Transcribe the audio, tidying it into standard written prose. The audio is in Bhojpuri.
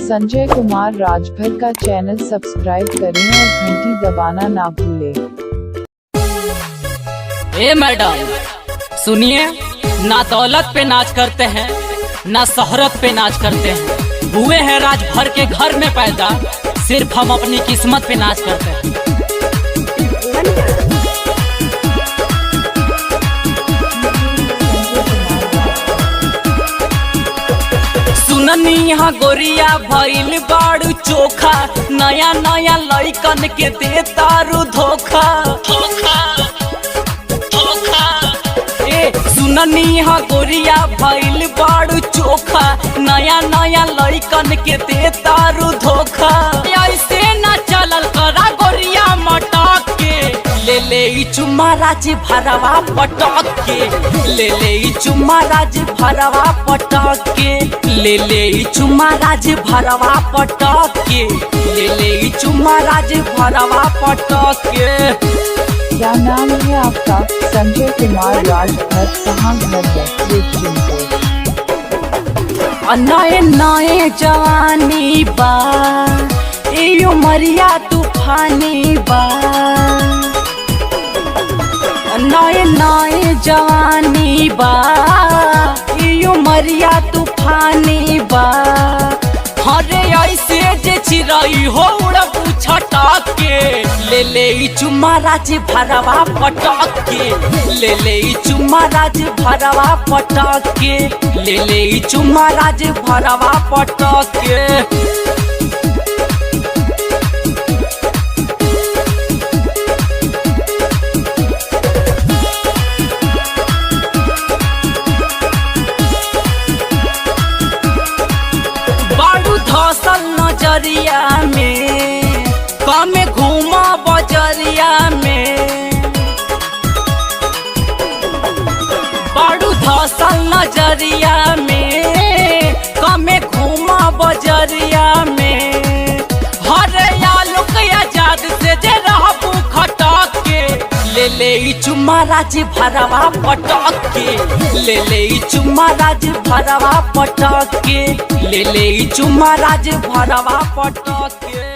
संजय कुमार राजभर का चैनल सब्सक्राइब करें और घंटी दबाना ना भूलें। ए मैडम सुनिए, ना दौलत पे नाच करते हैं ना शोहरत पे नाच करते हैं। हुए हैं राजभर के घर में पैदा, सिर्फ हम अपनी किस्मत पे नाच करते हैं। सुननी यहाँ गोरिया भइल बाड़ू चोखा, नया नया लइकन के दे तारू धोखा। सुननी यहाँ गोरिया भइल बाड़ू चोखा, नया नया लइकन के दे तारू धोखा। ऐसे ना चलल करा गोरिया मटक के, ले ले ई चुम्मा राज भरवा पटक के, ले ले ई चुम्मा राज भरवा पटक के, ले ले ई चुम्मा राज भरवा पटक के, ले ले ई चुम्मा राज भरवा पटक के। क्या नाम है आपका? संजय कुमार राजभर। कहाँ घर है? नए नए जवानी बा, ए उमरिया तूफानी बा। नए नए जवानी बा, ए उमरिया तूफानी बा। हरे ऐसे जे चिरई हो उड़ब छटक के, ले ले ई चुम्मा राज भरवा पटक के, ले ले ई चुम्मा राज भरवा पटक के, ले ले ई चुम्मा राज भरवा पटक के। धसल नजरिया में कमे घूमा बजरिया में, बड़ू धसल नजरिया में कमे घूमा बजरिया में। हर आलोक आजाद से जे रहबू खटक के, ले ले ई चुम्मा राज भरवा पटक के, ले ले ई चुम्मा राज भरवा पटक के, ले ले ई चुम्मा राज भरवा पटक के।